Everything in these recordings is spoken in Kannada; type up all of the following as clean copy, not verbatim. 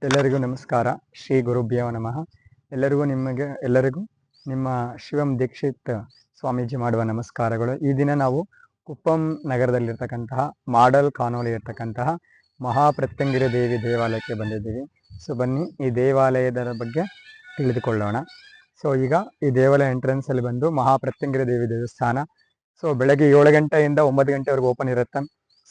ಎಲ್ಲರಿಗೂ ನಮಸ್ಕಾರ. ಶ್ರೀ ಗುರುಭ್ಯೋ ನಮಃ. ಎಲ್ಲರಿಗೂ ನಿಮ್ಮ ಶಿವಂ ದೀಕ್ಷಿತ್ ಸ್ವಾಮೀಜಿ ಮಾಡುವ ನಮಸ್ಕಾರಗಳು. ಈ ದಿನ ನಾವು ಕುಪ್ಪಂ ನಗರದಲ್ಲಿರ್ತಕ್ಕಂತಹ ಮಾಡಲ್ ಕಾನೋಲಿ ಇರ್ತಕ್ಕಂತಹ ಮಹಾಪ್ರತ್ಯಂಗಿರಿ ದೇವಿ ದೇವಾಲಯಕ್ಕೆ ಬಂದಿದ್ದೀವಿ. ಸೊ ಬನ್ನಿ ಈ ದೇವಾಲಯದ ಬಗ್ಗೆ ತಿಳಿದುಕೊಳ್ಳೋಣ. ಸೊ ಈಗ ಈ ದೇವಾಲಯ ಎಂಟ್ರೆನ್ಸ್ ಅಲ್ಲಿ ಬಂದು ಮಹಾಪ್ರತ್ಯಂಗಿರಿ ದೇವಿ ದೇವಸ್ಥಾನ. ಸೊ ಬೆಳಗ್ಗೆ 7 ಗಂಟೆಯಿಂದ 9 ಗಂಟೆವರೆಗೂ ಓಪನ್ ಇರುತ್ತೆ.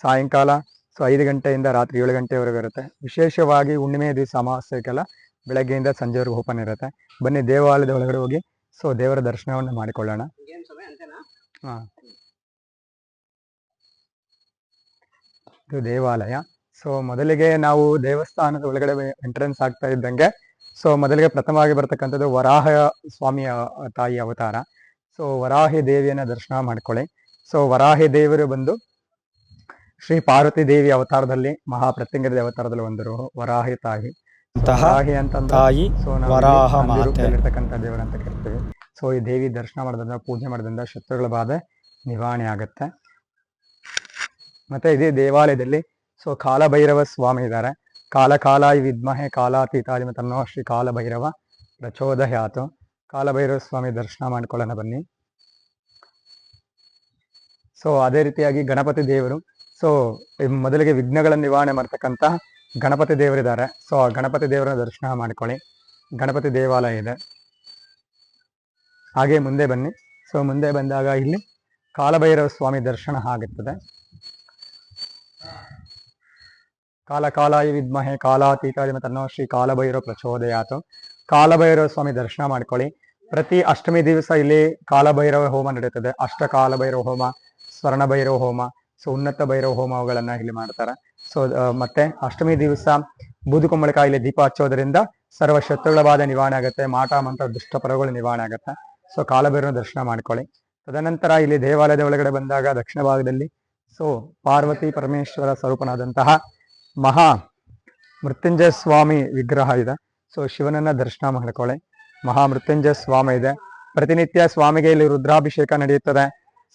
ಸಾಯಂಕಾಲ 5 ಗಂಟೆಯಿಂದ ರಾತ್ರಿ 7 ಗಂಟೆವರೆಗೂ ಇರುತ್ತೆ. ವಿಶೇಷವಾಗಿ ಹುಣ್ಣಿಮೆ ದಿವಸ ಅಮಾವಾಸ್ಯಕ್ಕೆಲ್ಲ ಬೆಳಗ್ಗೆಯಿಂದ ಸಂಜೆವರೆಗೂ ಓಪನ್ ಇರುತ್ತೆ. ಬನ್ನಿ ದೇವಾಲಯದ ಒಳಗಡೆ ಹೋಗಿ ಸೊ ದೇವರ ದರ್ಶನವನ್ನು ಮಾಡಿಕೊಳ್ಳೋಣ. ಇದು ದೇವಾಲಯ. ಸೊ ಮೊದಲಿಗೆ ನಾವು ದೇವಸ್ಥಾನದ ಒಳಗಡೆ ಎಂಟ್ರೆನ್ಸ್ ಆಗ್ತಾ ಇದ್ದಂಗೆ ಸೊ ಮೊದಲಿಗೆ ಪ್ರಥಮವಾಗಿ ಬರ್ತಕ್ಕಂಥದ್ದು ವರಾಹ ಸ್ವಾಮಿಯ ತಾಯಿ ಅವತಾರ. ಸೊ ವರಾಹಿ ದೇವಿಯನ್ನ ದರ್ಶನ ಮಾಡ್ಕೊಳ್ಳಿ. ಸೊ ವರಾಹಿ ದೇವರು ಬಂದು ಶ್ರೀ ಪಾರ್ವತಿ ದೇವಿ ಅವತಾರದಲ್ಲಿ ಮಹಾಪ್ರತ್ಯಂಗಿರಿ ಅವತಾರದಲ್ಲಿ ಒಂದರು ವರಾಹಿ ತಾಯಿ. ವರಾಹಿ ಅಂತಂದ್ರೆ ಸೊ ನಾವು ದೇವರಂತ ಕರಿತೀವಿ. ಸೊ ಈ ದೇವಿ ದರ್ಶನ ಮಾಡೋದ್ರಿಂದ ಪೂಜೆ ಮಾಡೋದ್ರಿಂದ ಶತ್ರುಗಳ ಬಾಧೆ ನಿವಾರಣೆ ಆಗುತ್ತೆ. ಮತ್ತೆ ಇದೇ ದೇವಾಲಯದಲ್ಲಿ ಸೊ ಕಾಲಭೈರವ ಸ್ವಾಮಿ ಇದ್ದಾರೆ. ಕಾಲಾಯ ವಿದ್ಮಹೆ ಕಾಲಾತೀತಾಯ ತನ್ನೋ ಶ್ರೀ ಕಾಲಭೈರವ ಪ್ರಚೋದಯಾತು. ಕಾಲಭೈರವ ಸ್ವಾಮಿ ದರ್ಶನ ಮಾಡ್ಕೊಳ್ಳೋಣ ಬನ್ನಿ. ಸೊ ಅದೇ ರೀತಿಯಾಗಿ ಗಣಪತಿ ದೇವರು. ಸೊ ಮೊದಲಿಗೆ ವಿಘ್ನಗಳ ನಿವಾರಣೆ ಮಾಡ್ತಕ್ಕಂಥ ಗಣಪತಿ ದೇವರಿದ್ದಾರೆ. ಸೊ ಆ ಗಣಪತಿ ದೇವರ ದರ್ಶನ ಮಾಡ್ಕೊಳ್ಳಿ. ಗಣಪತಿ ದೇವಾಲಯ ಇದೆ. ಹಾಗೆ ಮುಂದೆ ಬನ್ನಿ. ಸೊ ಮುಂದೆ ಬಂದಾಗ ಇಲ್ಲಿ ಕಾಲಭೈರವ ಸ್ವಾಮಿ ದರ್ಶನ ಆಗುತ್ತದೆ. ಕಾಲಾಯ ವಿದ್ಮಹೆ ಕಾಲಾತೀತಾಯ ತನ್ನೋ ಶ್ರೀ ಕಾಲಭೈರವ ಪ್ರಚೋದಯಾತು. ಕಾಲಭೈರವ ಸ್ವಾಮಿ ದರ್ಶನ ಮಾಡ್ಕೊಳ್ಳಿ. ಪ್ರತಿ ಅಷ್ಟಮಿ ದಿವಸ ಇಲ್ಲಿ ಕಾಲಭೈರವ ಹೋಮ ನಡೆಯುತ್ತದೆ. ಅಷ್ಟ ಕಾಲಭೈರವ ಹೋಮ, ಸ್ವರ್ಣ ಭೈರವ ಹೋಮ, ಸೊ ಉನ್ನತ ಭೈರವ ಹೋಮಗಳನ್ನ ಇಲ್ಲಿ ಮಾಡ್ತಾರೆ. ಸೊ ಮತ್ತೆ ಅಷ್ಟಮಿ ದಿವಸ ಬೂದುಕುಂಬಳಕಾಯಿಲೆ ದೀಪ ಹಚ್ಚೋದ್ರಿಂದ ಸರ್ವ ಶತ್ರುಗಳ ಬಾಧೆ ನಿವಾರಣೆ ಆಗುತ್ತೆ. ಮಾಟ ಮಂತ್ರ ದುಷ್ಟ ಪರಗಳು ನಿವಾರಣೆ ಆಗುತ್ತೆ. ಸೊ ಕಾಲಭೈರವ ದರ್ಶನ ಮಾಡ್ಕೊಳ್ಳಿ. ತದನಂತರ ಇಲ್ಲಿ ದೇವಾಲಯದ ಒಳಗಡೆ ಬಂದಾಗ ದಕ್ಷಿಣ ಭಾಗದಲ್ಲಿ ಸೊ ಪಾರ್ವತಿ ಪರಮೇಶ್ವರ ಸ್ವರೂಪನಾದಂತಹ ಮಹಾ ಮೃತ್ಯುಂಜಯ ಸ್ವಾಮಿ ವಿಗ್ರಹ ಇದೆ. ಸೊ ಶಿವನನ್ನ ದರ್ಶನ ಮಾಡ್ಕೊಳ್ಳಿ. ಮಹಾ ಮೃತ್ಯುಂಜಯ ಸ್ವಾಮಿ ಇದೆ. ಪ್ರತಿನಿತ್ಯ ಸ್ವಾಮಿಗೆ ಇಲ್ಲಿ ರುದ್ರಾಭಿಷೇಕ ನಡೆಯುತ್ತದೆ.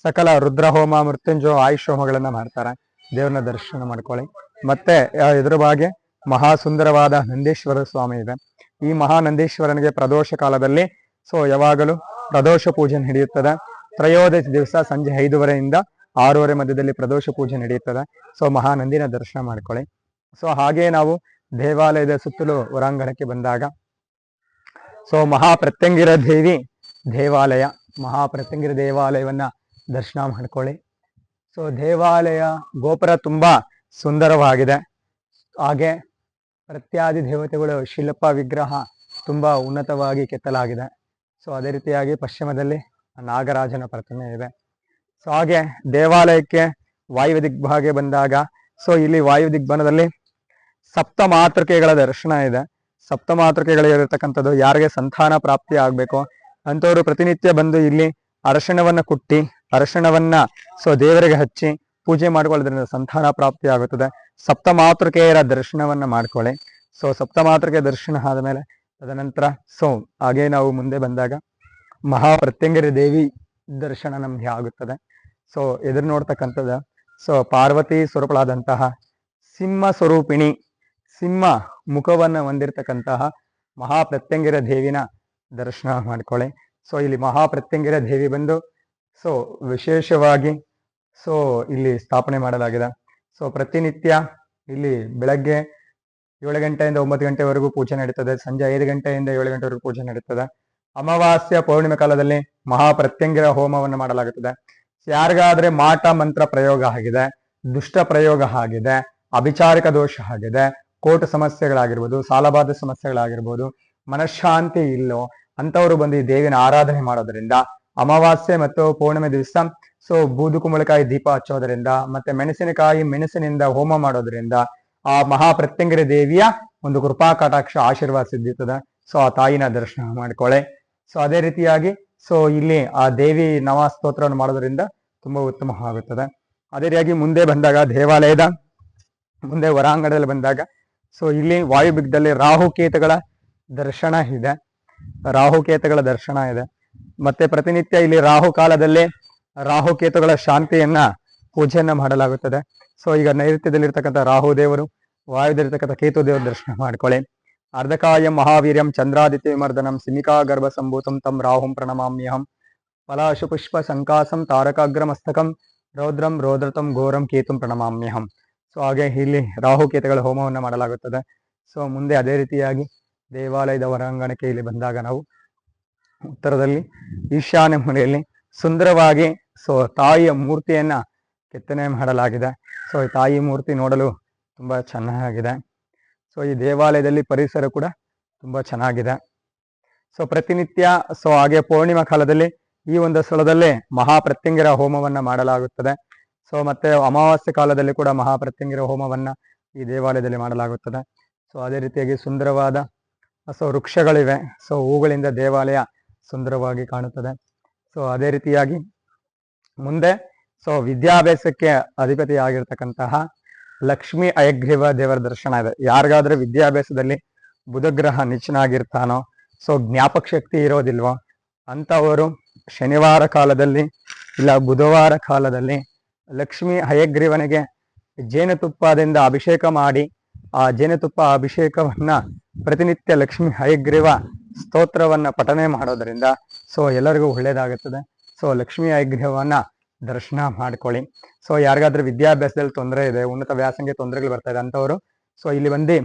ಸಕಲ ರುದ್ರಹೋಮ, ಮೃತ್ಯುಂಜಯ, ಆಯುಷ್ ಹೋಮಗಳನ್ನ ಮಾಡ್ತಾರೆ. ದೇವರನ್ನ ದರ್ಶನ ಮಾಡ್ಕೊಳ್ಳಿ. ಮತ್ತೆ ಎದುರ ಭಾಗೆ ಮಹಾ ಸುಂದರವಾದ ನಂದೀಶ್ವರ ಸ್ವಾಮಿ ಇದೆ. ಈ ಮಹಾ ನಂದೀಶ್ವರನಿಗೆ ಪ್ರದೋಷ ಕಾಲದಲ್ಲಿ ಸೊ ಯಾವಾಗಲೂ ಪ್ರದೋಷ ಪೂಜೆ ನಡೆಯುತ್ತದೆ. ತ್ರಯೋದಶಿ ದಿವಸ ಸಂಜೆ 5:30ಯಿಂದ 6:30 ಮಧ್ಯದಲ್ಲಿ ಪ್ರದೋಷ ಪೂಜೆ ನಡೆಯುತ್ತದೆ. ಸೊ ಮಹಾನಂದಿನ ದರ್ಶನ ಮಾಡ್ಕೊಳ್ಳಿ. ಸೊ ಹಾಗೆ ನಾವು ದೇವಾಲಯದ ಸುತ್ತಲೂ ಹೊರಾಂಗಣಕ್ಕೆ ಬಂದಾಗ ಸೊ ಮಹಾಪ್ರತ್ಯಂಗಿರ ದೇವಿ ದೇವಾಲಯ, ಮಹಾಪ್ರತ್ಯಂಗಿರ ದೇವಾಲಯವನ್ನ ದರ್ಶನ ಮಾಡ್ಕೊಳ್ಳಿ. ಸೊ ದೇವಾಲಯ ಗೋಪುರ ತುಂಬಾ ಸುಂದರವಾಗಿದೆ. ಹಾಗೆ ಪ್ರತ್ಯಾದಿ ದೇವತೆಗಳು ಶಿಲ್ಪ ವಿಗ್ರಹ ತುಂಬಾ ಉನ್ನತವಾಗಿ ಕೆತ್ತಲಾಗಿದೆ. ಸೊ ಅದೇ ರೀತಿಯಾಗಿ ಪಶ್ಚಿಮದಲ್ಲಿ ನಾಗರಾಜನ ಪ್ರತಿಮೆ ಇದೆ. ಸೊ ಹಾಗೆ ದೇವಾಲಯಕ್ಕೆ ವಾಯು ದಿಗ್ಭಾಗೆ ಬಂದಾಗ ಸೊ ಇಲ್ಲಿ ವಾಯು ದಿಗ್ಬನದಲ್ಲಿ ಸಪ್ತ ಮಾತೃಕೆಗಳ ದರ್ಶನ ಇದೆ. ಸಪ್ತ ಮಾತೃಕೆಗಳಿರತಕ್ಕಂಥದ್ದು ಯಾರಿಗೆ ಸಂತಾನ ಪ್ರಾಪ್ತಿ ಆಗ್ಬೇಕು ಅಂತವರು ಪ್ರತಿನಿತ್ಯ ಬಂದು ಇಲ್ಲಿ ಅರಶಿಣವನ್ನ ಕುಟ್ಟಿ ಅರಶಿಣವನ್ನ ಸೊ ದೇವರಿಗೆ ಹಚ್ಚಿ ಪೂಜೆ ಮಾಡ್ಕೊಳ್ಳೋದ್ರಿಂದ ಸಂತಾನ ಪ್ರಾಪ್ತಿ ಆಗುತ್ತದೆ. ಸಪ್ತ ಮಾತೃಕೆಯರ ದರ್ಶನವನ್ನ ಮಾಡ್ಕೊಳ್ಳಿ. ಸೊ ಸಪ್ತ ಮಾತೃಕೆ ದರ್ಶನ ಆದಮೇಲೆ ತದನಂತರ ಸೊ ಹಾಗೆ ನಾವು ಮುಂದೆ ಬಂದಾಗ ಮಹಾಪ್ರತ್ಯಂಗಿರಿ ದೇವಿ ದರ್ಶನ ನಮ್ಗೆ ಆಗುತ್ತದೆ. ಸೊ ಎದುರು ನೋಡ್ತಕ್ಕಂಥದ್ದು ಸೊ ಪಾರ್ವತಿ ಸ್ವರೂಪಳಾದಂತಹ ಸಿಂಹ ಸ್ವರೂಪಿಣಿ, ಸಿಂಹ ಮುಖವನ್ನು ಹೊಂದಿರತಕ್ಕಂತಹ ಮಹಾಪ್ರತ್ಯಂಗಿರ ದೇವಿನ ದರ್ಶನ ಮಾಡ್ಕೊಳ್ಳಿ. ಸೊ ಇಲ್ಲಿ ಮಹಾಪ್ರತ್ಯಂಗಿರ ದೇವಿ ಬಂದು ಸೊ ವಿಶೇಷವಾಗಿ ಸೊ ಇಲ್ಲಿ ಸ್ಥಾಪನೆ ಮಾಡಲಾಗಿದೆ. ಸೊ ಪ್ರತಿನಿತ್ಯ ಇಲ್ಲಿ ಬೆಳಗ್ಗೆ 7 ಗಂಟೆಯಿಂದ 9 ಗಂಟೆವರೆಗೂ ಪೂಜೆ ನಡೀತದೆ. ಸಂಜೆ 5 ಗಂಟೆಯಿಂದ 7 ಗಂಟೆವರೆಗೂ ಪೂಜೆ ನಡೀತದೆ. ಅಮಾವಾಸ್ಯ ಪೌರ್ಣಿಮೆ ಕಾಲದಲ್ಲಿ ಮಹಾಪ್ರತ್ಯಂಗಿರ ಹೋಮವನ್ನು ಮಾಡಲಾಗುತ್ತದೆ. ಯಾರಿಗಾದ್ರೆ ಮಾಟ ಮಂತ್ರ ಪ್ರಯೋಗ ಆಗಿದೆ, ದುಷ್ಟ ಪ್ರಯೋಗ ಆಗಿದೆ, ಅಭಿಚಾರಿಕ ದೋಷ ಆಗಿದೆ, ಕೋರ್ಟ್ ಸಮಸ್ಯೆಗಳಾಗಿರ್ಬೋದು, ಸಾಲಬಾಧ ಸಮಸ್ಯೆಗಳಾಗಿರ್ಬೋದು, ಮನಃಶಾಂತಿ ಇಲ್ಲೋ ಅಂತವರು ಬಂದು ಈ ದೇವಿನ ಆರಾಧನೆ ಮಾಡೋದ್ರಿಂದ ಅಮಾವಾಸ್ಯೆ ಮತ್ತು ಪೌರ್ಣಿಮೆ ದಿವಸ ಸೊ ಬೂದುಕುಂಬಳಕಾಯಿ ದೀಪ ಹಚ್ಚೋದ್ರಿಂದ ಮತ್ತೆ ಮೆಣಸಿನಿಂದ ಹೋಮ ಮಾಡೋದ್ರಿಂದ ಆ ಮಹಾಪ್ರತ್ಯಂಗಿರಿ ದೇವಿಯ ಒಂದು ಕೃಪಾ ಕಟಾಕ್ಷ ಆಶೀರ್ವಾದ ಸಿದ್ಧಿರ್ತದೆ. ಸೊ ಆ ತಾಯಿನ ದರ್ಶನ ಮಾಡ್ಕೊಳ್ಳಿ. ಸೊ ಅದೇ ರೀತಿಯಾಗಿ ಸೊ ಇಲ್ಲಿ ಆ ದೇವಿ ನವಸ್ತೋತ್ರವನ್ನು ಮಾಡೋದ್ರಿಂದ ತುಂಬಾ ಉತ್ತಮವಾಗುತ್ತದೆ. ಅದೇ ರೀತಿಯಾಗಿ ಮುಂದೆ ಬಂದಾಗ ದೇವಾಲಯದ ಮುಂದೆ ಹೊರಾಂಗಣದಲ್ಲಿ ಬಂದಾಗ ಸೊ ಇಲ್ಲಿ ವಾಯುಬಿಗ್ದಲ್ಲಿ ರಾಹುಕೇತುಗಳ ದರ್ಶನ ಇದೆ. ರಾಹುಕೇತುಗಳ ದರ್ಶನ ಇದೆ. ಮತ್ತೆ ಪ್ರತಿನಿತ್ಯ ಇಲ್ಲಿ ರಾಹು ಕಾಲದಲ್ಲಿ ರಾಹುಕೇತುಗಳ ಶಾಂತಿಯನ್ನ ಪೂಜೆಯನ್ನ ಮಾಡಲಾಗುತ್ತದೆ. ಸೊ ಈಗ ನೈಋತ್ಯದಲ್ಲಿರ್ತಕ್ಕಂಥ ರಾಹು ದೇವರು, ವಾಯುದಲ್ಲಿರ್ತಕ್ಕಂಥ ಕೇತು ದೇವರ ದರ್ಶನ ಮಾಡ್ಕೊಳ್ಳಿ. ಅರ್ಧಕಾಯಂ ಮಹಾವೀರ್ಯಂ ಚಂದ್ರಾದಿತ್ಯ ವಿಮರ್ದನಂ ಸಿಮಿಕಾ ಗರ್ಭ ಸಂಭೂತಂ ತಂ ರಾಹುಂ ಪ್ರಣಮಾಮ್ಯಹಂ ಪಲಾಶು ಪುಷ್ಪ ಸಂಕಾಸಂ ತಾರಕಾಗ್ರಮಸ್ತಕಂ ರೌದ್ರಂ ರೋದ್ರತಂ ಘೋರಂ ಕೇತುಂ ಪ್ರಣಮಾಮ್ಯಹಂ. ಸೊ ಹಾಗೆ ಇಲ್ಲಿ ರಾಹುಕೇತುಗಳ ಹೋಮವನ್ನು ಮಾಡಲಾಗುತ್ತದೆ. ಸೊ ಮುಂದೆ ಅದೇ ರೀತಿಯಾಗಿ ದೇವಾಲಯದ ಹೊರಾಂಗಣಕ್ಕೆ ಇಲ್ಲಿ ಬಂದಾಗ ನಾವು ಉತ್ತರದಲ್ಲಿ ಈಶಾನ್ಯ ಮೂಲೆಯಲ್ಲಿ ಸುಂದರವಾಗಿ ಸೊ ತಾಯಿಯ ಮೂರ್ತಿಯನ್ನ ಕೆತ್ತನೆ ಮಾಡಲಾಗಿದೆ. ಸೊ ಈ ತಾಯಿ ಮೂರ್ತಿ ನೋಡಲು ತುಂಬಾ ಚೆನ್ನಾಗಿದೆ. ಸೊ ಈ ದೇವಾಲಯದಲ್ಲಿ ಪರಿಸರ ಕೂಡ ತುಂಬಾ ಚೆನ್ನಾಗಿದೆ. ಸೊ ಪ್ರತಿನಿತ್ಯ ಸೊ ಹಾಗೆ ಪೂರ್ಣಿಮಾ ಕಾಲದಲ್ಲಿ ಈ ಒಂದು ಸ್ಥಳದಲ್ಲಿ ಮಹಾಪ್ರತ್ಯಂಗಿರ ಹೋಮವನ್ನ ಮಾಡಲಾಗುತ್ತದೆ. ಸೊ ಮತ್ತೆ ಅಮಾವಾಸ್ಯೆ ಕಾಲದಲ್ಲಿ ಕೂಡ ಮಹಾಪ್ರತ್ಯಂಗಿರ ಹೋಮವನ್ನ ಈ ದೇವಾಲಯದಲ್ಲಿ ಮಾಡಲಾಗುತ್ತದೆ. ಸೊ ಅದೇ ರೀತಿಯಾಗಿ ಸುಂದರವಾದ ಸೊ ವೃಕ್ಷಗಳಿವೆ. ಸೊ ಹೂಗಳಿಂದ ದೇವಾಲಯ ಸುಂದರವಾಗಿ ಕಾಣುತ್ತದೆ. ಸೊ ಅದೇ ರೀತಿಯಾಗಿ ಮುಂದೆ ಸೊ ವಿದ್ಯಾಭ್ಯಾಸಕ್ಕೆ ಅಧಿಪತಿಯಾಗಿರ್ತಕ್ಕಂತಹ ಲಕ್ಷ್ಮೀ ಹಯಗ್ರೀವ ದೇವರ ದರ್ಶನ ಇದೆ. ಯಾರಿಗಾದ್ರೆ ವಿದ್ಯಾಭ್ಯಾಸದಲ್ಲಿ ಬುಧಗ್ರಹ ನಿಚ್ಚನಾಗಿರ್ತಾನೋ, ಸೊ ಜ್ಞಾಪಕ ಶಕ್ತಿ ಇರೋದಿಲ್ವೋ ಅಂತವರು ಶನಿವಾರ ಕಾಲದಲ್ಲಿ ಇಲ್ಲ ಬುಧವಾರ ಕಾಲದಲ್ಲಿ ಲಕ್ಷ್ಮೀ ಹಯಗ್ರೀವನಿಗೆ ಜೇನುತುಪ್ಪದಿಂದ ಅಭಿಷೇಕ ಮಾಡಿ ಆ ಜೇನುತುಪ್ಪ ಅಭಿಷೇಕವನ್ನ ಪ್ರತಿನಿತ್ಯ ಲಕ್ಷ್ಮೀ ಹಯಗ್ರೀವ ಸ್ತೋತ್ರವನ್ನ ಪಠನೆ ಮಾಡೋದ್ರಿಂದ ಸೊ ಎಲ್ಲರಿಗೂ ಒಳ್ಳೇದಾಗುತ್ತದೆ. ಸೊ ಲಕ್ಷ್ಮೀ ಹಯಗ್ರೀವನ್ನ ದರ್ಶನ ಮಾಡ್ಕೊಳ್ಳಿ. ಸೊ ಯಾರಿಗಾದ್ರೂ ವಿದ್ಯಾಭ್ಯಾಸದಲ್ಲಿ ತೊಂದರೆ ಇದೆ, ಉನ್ನತ ವ್ಯಾಸಂಗ ತೊಂದರೆಗಳು ಬರ್ತಾ ಇದೆ ಅಂತವರು ಸೊ ಇಲ್ಲಿ ಬಂದು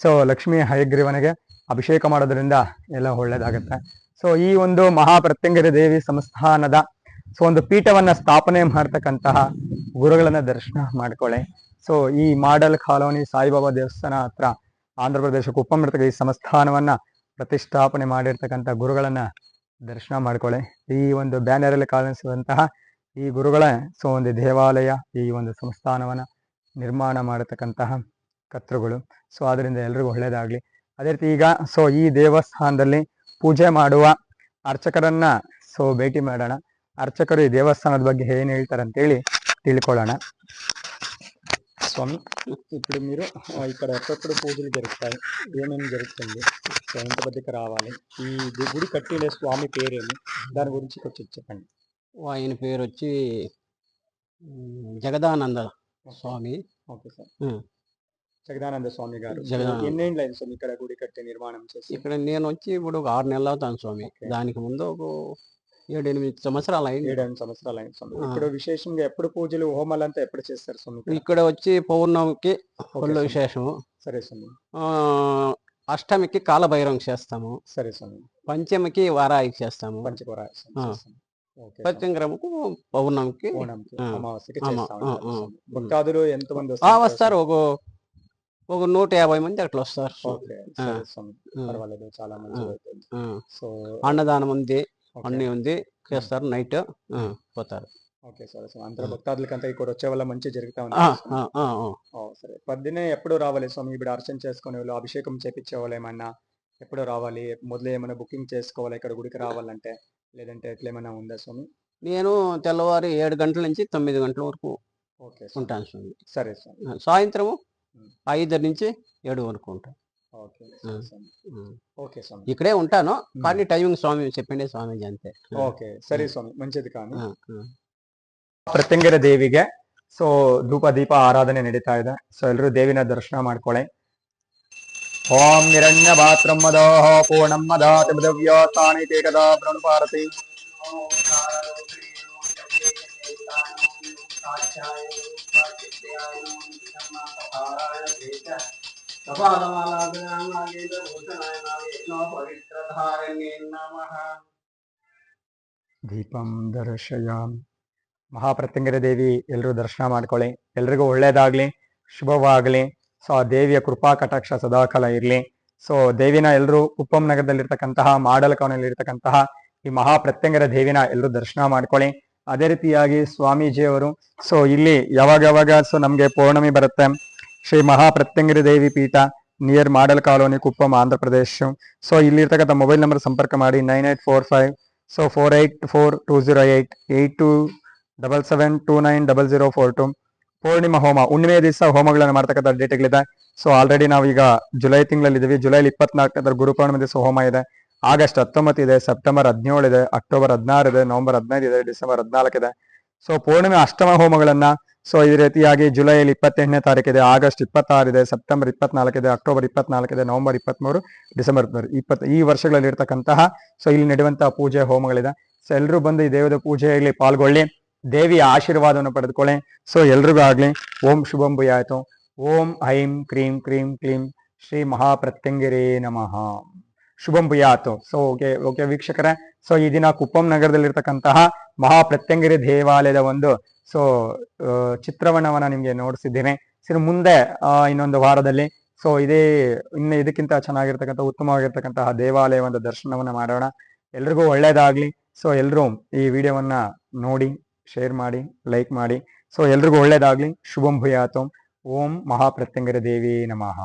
ಸೊ ಲಕ್ಷ್ಮೀ ಹಯಗ್ರೀವನಿಗೆ ಅಭಿಷೇಕ ಮಾಡೋದ್ರಿಂದ ಎಲ್ಲ ಒಳ್ಳೇದಾಗುತ್ತೆ. ಸೊ ಈ ಒಂದು ಮಹಾಪ್ರತ್ಯಂಗಿರಿ ದೇವಿ ಸಂಸ್ಥಾನದ ಸೊ ಒಂದು ಪೀಠವನ್ನ ಸ್ಥಾಪನೆ ಮಾಡ್ತಕ್ಕಂತಹ ಗುರುಗಳನ್ನ ದರ್ಶನ ಮಾಡ್ಕೊಳ್ಳಿ. ಸೊ ಈ ಮಾಡಲ್ ಕಾಲೋನಿ ಸಾಯಿಬಾಬಾ ದೇವಸ್ಥಾನ ಹತ್ರ ಆಂಧ್ರ ಪ್ರದೇಶ ಕುಪ್ಪಂ ಇರ್ತಕ್ಕ ಈ ಸಂಸ್ಥಾನವನ್ನ ಪ್ರತಿಷ್ಠಾಪನೆ ಮಾಡಿರ್ತಕ್ಕಂಥ ಗುರುಗಳನ್ನ ದರ್ಶನ ಮಾಡ್ಕೊಳ್ಳಿ. ಈ ಒಂದು ಬ್ಯಾನರ್ ಅಲ್ಲಿ ಕಾಣಿಸುವಂತಹ ಈ ಗುರುಗಳ ಸೊ ಒಂದು ದೇವಾಲಯ, ಈ ಒಂದು ಸಂಸ್ಥಾನವನ್ನ ನಿರ್ಮಾಣ ಮಾಡತಕ್ಕಂತಹ ಕರ್ತೃಗಳು. ಸೊ ಅದರಿಂದ ಎಲ್ರಿಗೂ ಒಳ್ಳೇದಾಗ್ಲಿ. ಅದೇ ರೀತಿ ಈಗ ಸೊ ಈ ದೇವಸ್ಥಾನದಲ್ಲಿ ಪೂಜೆ ಮಾಡುವ ಅರ್ಚಕರನ್ನ ಸೊ ಭೇಟಿ ಮಾಡೋಣ. ಅರ್ಚಕರು ಈ దేవస్థానದ ಬಗ್ಗೆ ఏం ಹೇಳ್ತಾರೆ ಅಂತೇಳಿ తిಳ್ಕೊಳ್ಳೋಣ. స్వామి, ఇప్పుడు మీరు ఇక్కడ ఎప్పుడు పూజలు జరుగుతాయి, ఏమేమి జరుగుతుంది, సో ఎంతమందికి రావాలి, ఈ గుడి కట్టిన స్వామి పేరేమి, దాని గురించి కొంచెం చెప్పండి. ఆయన పేరు వచ్చి జగదానంద స్వామి. Okay sir. జగదానంద స్వామి గారు ఎన్నేళ్ళు అయింది స్వామి ఇక్కడ గుడి కట్టి నిర్మాణం చేసి? ఇక్కడ నేను వచ్చి ఇప్పుడు ఒక 6 నెలలు అవుతాను స్వామి. దానికి ముందు ఒక 7-8 సంవత్సరాలు అయింది. 7-8 సంవత్సరాలు అయింది స్వామి. ఇక్కడ విశేషంగా ఎప్పుడు పూజలు హోమాలంతా ఎప్పుడు చేస్తారు స్వామి? ఇక్కడ వచ్చి పౌర్ణమికి ఒళ్ళు విశేషము. సరే స్వామి. అష్టమికి కాలభైరవం చేస్తాము. సరే స్వామి. పంచమికి వారాయికి చేస్తాము. పంచవారాయి. ప్రత్యంగరముకు పౌర్ణమికి అమావాస్యకి భక్తాదులు ఎంతమంది వస్తారు? ఒక 150 మంది అట్లా వస్తారు. పర్వాలేదు, చాలా మంచిది. సో అన్నదానం ఉంది, అన్ని ఉంది, చేస్తారు, నైట్ పోతారు. Okay sir. అందరూ భక్తాదులకంతా ఇక్కడ వచ్చే వల్ల మంచి జరుగుతా ఉంది. సరే. పొద్దున్నే ఎప్పుడు రావాలి స్వామి? ఇప్పుడు అర్చన చేసుకునే వాళ్ళు, అభిషేకం చేపించే వాళ్ళు ఏమన్నా ఎప్పుడు రావాలి? మొదలు ఏమైనా బుకింగ్ చేసుకోవాలి ఇక్కడ గుడికి రావాలంటే, లేదంటే ఎట్లా ఏమైనా ఉందా స్వామి? నేను తెల్లవారు 7 గంటల నుంచి 9 గంటల వరకు ఉంటాను స్వామి. సరే స్వామి. సాయంత్రము 5 నుంచి 7 వరకు ఉంటాను. ఓకే స్వామి. ఇక్కడే ఉంటాను, కానీ టైమింగ్ స్వామి చెప్పిండే స్వామీజీ అంతే. ఓకే సరే స్వామి, మంచిది. కానీ ಪ್ರತ್ಯಂಗಿರ ದೇವಿಗೆ ಸೊ ಧೂಪ ದೀಪ ಆರಾಧನೆ ನಡೀತಾ ಇದೆ. ಸೊ ಎಲ್ಲರೂ ದೇವಿನ ದರ್ಶನ ಮಾಡ್ಕೊಳ್ಳಿ. ಓಂ ನಿರಣ್ಯ ಭಾತ್ರಂ ಮದೋಹ ಪೂರ್ಣಂ ಮದಾತಿ ಮದವ್ಯಾತಾನಿ ತೇಕದಾ ಪ್ರಣಪಾರತಿ. ದೀಪಂ ದರ್ಶಯಾಮಿ. ಮಹಾಪ್ರತ್ಯಂಗಿರ ದೇವಿ ಎಲ್ಲರೂ ದರ್ಶನ ಮಾಡ್ಕೊಳ್ಳಿ. ಎಲ್ರಿಗೂ ಒಳ್ಳೇದಾಗ್ಲಿ, ಶುಭವಾಗ್ಲಿ. ಸೊ ಆ ದೇವಿಯ ಕೃಪಾ ಕಟಾಕ್ಷ ಸದಾಕಾಲ ಇರ್ಲಿ. ಸೊ ದೇವಿನ ಎಲ್ಲರೂ ಕುಪ್ಪಂ ನಗರದಲ್ಲಿರ್ತಕ್ಕಂತಹ ಮಾಡಲ್ ಕಾಲೋನಿಯಲ್ಲಿ ಇರ್ತಕ್ಕಂತಹ ಈ ಮಹಾಪ್ರತ್ಯಂಗಿರ ದೇವಿನ ಎಲ್ಲರೂ ದರ್ಶನ ಮಾಡ್ಕೊಳ್ಳಿ. ಅದೇ ರೀತಿಯಾಗಿ ಸ್ವಾಮೀಜಿಯವರು ಸೊ ಇಲ್ಲಿ ಯಾವಾಗ ಸೊ ನಮ್ಗೆ ಪೌರ್ಣಮಿ ಬರುತ್ತೆ, ಶ್ರೀ ಮಹಾಪ್ರತ್ಯಂಗಿರಿ ದೇವಿ ಪೀಠ ನಿಯರ್ ಮಾಡಲ್ ಕಾಲೋನಿ ಕುಪ್ಪಂ ಆಂಧ್ರ ಪ್ರದೇಶ. ಸೊ ಇಲ್ಲಿ ಇರ್ತಕ್ಕಂಥ ಮೊಬೈಲ್ ನಂಬರ್ ಸಂಪರ್ಕ ಮಾಡಿ 9845 ಸೊ 484208 8277290042. ಪೂರ್ಣಿಮಾ ಹೋಮ ಹುಣ್ಣಿಮೆ ದಿವಸ ಹೋಮಗಳನ್ನು ಮಾಡ್ತಕ್ಕಂಥ ಡೇಟ್ಗಳಿದೆ. ಸೊ ಆಲ್ರೆಡಿ ನಾವೀಗ ಜುಲೈ ತಿಂಗಳಲ್ಲಿ ಇದೀವಿ. ಜುಲೈ 24 ಗುರು ಪೌರ್ಣಿಮೆ ದಿವಸ ಹೋಮ ಇದೆ. ಆಗಸ್ಟ್ 19 ಇದೆ, ಸೆಪ್ಟೆಂಬರ್ 17 ಇದೆ, ಅಕ್ಟೋಬರ್ 16 ಇದೆ, ನವೆಂಬರ್ 15 ಇದೆ, ಡಿಸೆಂಬರ್ 14 ಇದೆ. ಸೊ ಪೂರ್ಣಿಮೆ ಅಷ್ಟಮ ಹೋಮಗಳನ್ನ ಸೊ ಈ ರೀತಿಯಾಗಿ ಜುಲೈಯಲ್ಲಿ 28ನೇ ತಾರೀಕಿದೆ, ಆಗಸ್ಟ್ 26 ಇದೆ, ಸೆಪ್ಟೆಂಬರ್ 24 ಇದೆ, ಅಕ್ಟೋಬರ್ 24 ಇದೆ, ನವೆಂಬರ್ 23, ಡಿಸೆಂಬರ್ 20 ಈ ವರ್ಷಗಳಲ್ಲಿ ಇರ್ತಕ್ಕಂತಹ ಸೊ ಇಲ್ಲಿ ನಡೆಯುವಂತಹ ಪೂಜೆ ಹೋಮಗಳಿದೆ. ಸೊ ಎಲ್ಲರೂ ಬಂದು ಈ ದೇವದ ಪೂಜೆಯಲ್ಲಿ ಪಾಲ್ಗೊಳ್ಳಿ, ದೇವಿಯ ಆಶೀರ್ವಾದವನ್ನು ಪಡೆದುಕೊಳ್ಳಿ. ಸೊ ಎಲ್ರಿಗೂ ಆಗ್ಲಿ. ಓಂ ಶುಭಂ ಭೂಯಾತು. ಓಂ ಐಂ ಕ್ರೀಂ ಕ್ರೀಂ ಕ್ಲೀಂ ಶ್ರೀ ಮಹಾಪ್ರತ್ಯಂಗಿರೇ ನಮಃ. ಶುಭಂ ಭೂಯಾತು. ಸೊ ಓಕೆ ವೀಕ್ಷಕರೇ, ಸೊ ಈ ದಿನ ಕುಪ್ಪಂ ನಗರದಲ್ಲಿರ್ತಕ್ಕಂತಹ ಮಹಾಪ್ರತ್ಯಂಗಿರಿ ದೇವಾಲಯದ ಒಂದು ಸೊ ಚಿತ್ರವನ್ನವನ್ನ ನಿಮ್ಗೆ ನೋಡಿಸಿದ್ದೀನಿ. ಸೊ ಮುಂದೆ ಇನ್ನೊಂದು ವಾರದಲ್ಲಿ ಸೊ ಇನ್ನು ಇದಕ್ಕಿಂತ ಚೆನ್ನಾಗಿರ್ತಕ್ಕಂಥ ಉತ್ತಮವಾಗಿರ್ತಕ್ಕಂತಹ ದೇವಾಲಯ ಒಂದು ದರ್ಶನವನ್ನ ಮಾಡೋಣ. ಎಲ್ರಿಗೂ ಒಳ್ಳೇದಾಗ್ಲಿ. ಸೊ ಎಲ್ರೂ ಈ ವಿಡಿಯೋವನ್ನ ನೋಡಿ, ಶೇರ್ ಮಾಡಿ, ಲೈಕ್ ಮಾಡಿ. ಸೊ ಎಲ್ರಿಗೂ ಒಳ್ಳೇದಾಗ್ಲಿ. ಶುಭಂ ಭೂಯಾತು. ಓಂ ಮಹಾಪ್ರತ್ಯಂಗಿರಿ ದೇವಿ ನಮಃ.